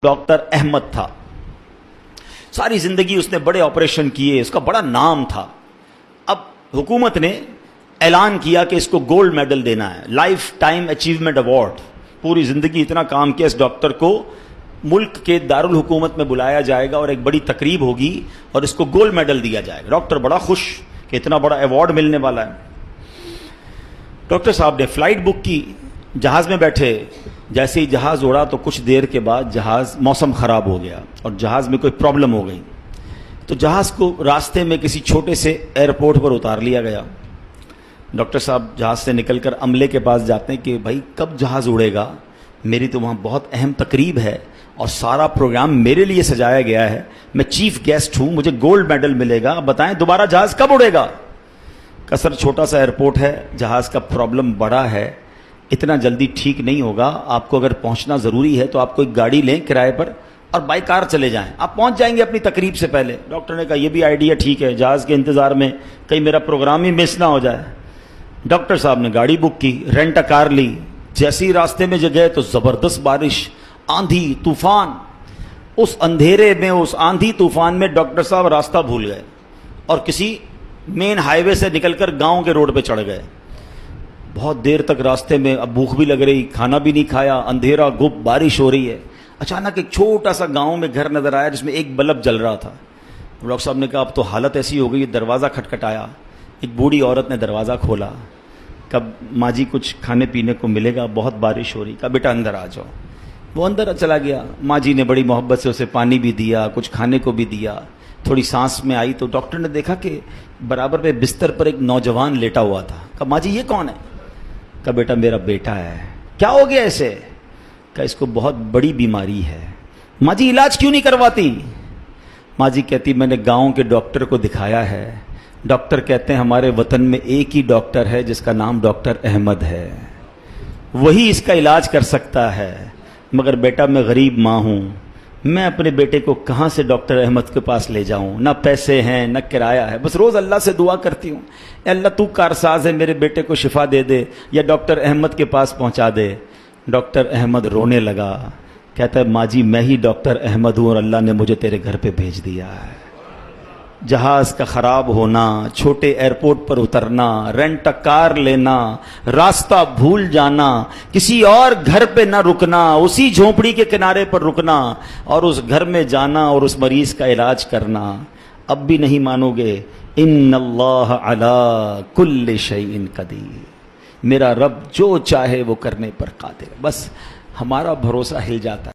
Doctor Ahmad تھا. ساری زندگی اس نے بڑے آپریشن کیے, اس کا بڑا نام تھا. اب حکومت نے اعلان کیا کہ اس کو گولڈ میڈل دینا ہے, لائف ٹائم اچیومنٹ ایوارڈ. پوری زندگی اتنا کام کیا, اس ڈاکٹر کو ملک کے دارالحکومت میں بلایا جائے گا اور ایک بڑی تقریب ہوگی اور اس کو گولڈ میڈل دیا جائے گا. ڈاکٹر بڑا خوش کہ اتنا بڑا ایوارڈ ملنے والا ہے. ڈاکٹر صاحب نے فلائٹ بک کی, جہاز میں بیٹھے. جیسے ہی جہاز اڑا تو کچھ دیر کے بعد جہاز موسم خراب ہو گیا اور جہاز میں کوئی پرابلم ہو گئی, تو جہاز کو راستے میں کسی چھوٹے سے ایئرپورٹ پر اتار لیا گیا. ڈاکٹر صاحب جہاز سے نکل کر عملے کے پاس جاتے ہیں کہ بھائی کب جہاز اڑے گا, میری تو وہاں بہت اہم تقریب ہے اور سارا پروگرام میرے لیے سجایا گیا ہے, میں چیف گیسٹ ہوں, مجھے گولڈ میڈل ملے گا, بتائیں دوبارہ جہاز کب اڑے گا. کثر چھوٹا سا ایئرپورٹ ہے, جہاز کا پرابلم بڑا ہے, اتنا جلدی ٹھیک نہیں ہوگا, آپ کو اگر پہنچنا ضروری ہے تو آپ کوئی گاڑی لیں کرائے پر اور بائی کار چلے جائیں, آپ پہنچ جائیں گے اپنی تقریب سے پہلے. ڈاکٹر نے کہا یہ بھی آئیڈیا ٹھیک ہے, جہاز کے انتظار میں کہیں میرا پروگرام ہی مس نہ ہو جائے. ڈاکٹر صاحب نے گاڑی بک کی, رینٹ کار لی. جیسی راستے میں گئے تو زبردست بارش, آندھی طوفان. اس اندھیرے میں, اس آندھی طوفان میں ڈاکٹر صاحب راستہ بھول گئے اور کسی مین ہائی وے سے نکل کر گاؤں کے روڈ پہ چڑھ گئے. بہت دیر تک راستے میں, اب بھوک بھی لگ رہی, کھانا بھی نہیں کھایا, اندھیرا گپ, بارش ہو رہی ہے. اچانک ایک چھوٹا سا گاؤں میں گھر نظر آیا جس میں ایک بلب جل رہا تھا. ڈاکٹر صاحب نے کہا اب تو حالت ایسی ہو گئی, دروازہ کھٹکھٹایا. ایک بوڑھی عورت نے دروازہ کھولا. کب ماں جی کچھ کھانے پینے کو ملے گا, بہت بارش ہو رہی. کہا بیٹا اندر آ جاؤ. وہ اندر چلا گیا. ماں جی نے بڑی محبت سے اسے پانی بھی دیا, کچھ کھانے کو بھی دیا. تھوڑی سانس میں آئی تو ڈاکٹر نے دیکھا کہ برابر پہ بستر پر ایک نوجوان لیٹا ہوا تھا. کہا ماں جی یہ کون ہے؟ کہا بیٹا میرا بیٹا ہے. کیا ہو گیا اسے؟ کہا اس کو بہت بڑی بیماری ہے. ماں جی علاج کیوں نہیں کرواتی؟ ماں جی کہتی میں نے گاؤں کے ڈاکٹر کو دکھایا ہے, ڈاکٹر کہتے ہیں ہمارے وطن میں ایک ہی ڈاکٹر ہے جس کا نام ڈاکٹر احمد ہے, وہی اس کا علاج کر سکتا ہے. مگر بیٹا میں غریب ماں ہوں, میں اپنے بیٹے کو کہاں سے ڈاکٹر احمد کے پاس لے جاؤں, نہ پیسے ہیں نہ کرایہ ہے. بس روز اللہ سے دعا کرتی ہوں, اے اللہ تو کارساز ہے, میرے بیٹے کو شفا دے دے یا ڈاکٹر احمد کے پاس پہنچا دے. ڈاکٹر احمد رونے لگا, کہتا ہے ماں جی میں ہی ڈاکٹر احمد ہوں اور اللہ نے مجھے تیرے گھر پہ بھیج دیا ہے. جہاز کا خراب ہونا, چھوٹے ایئرپورٹ پر اترنا, رینٹ کار لینا, راستہ بھول جانا, کسی اور گھر پہ نہ رکنا, اسی جھونپڑی کے کنارے پر رکنا اور اس گھر میں جانا اور اس مریض کا علاج کرنا. اب بھی نہیں مانو گے, ان اللہ علی کل شیء قدیر, میرا رب جو چاہے وہ کرنے پر قادر. بس ہمارا بھروسہ ہل جاتا ہے.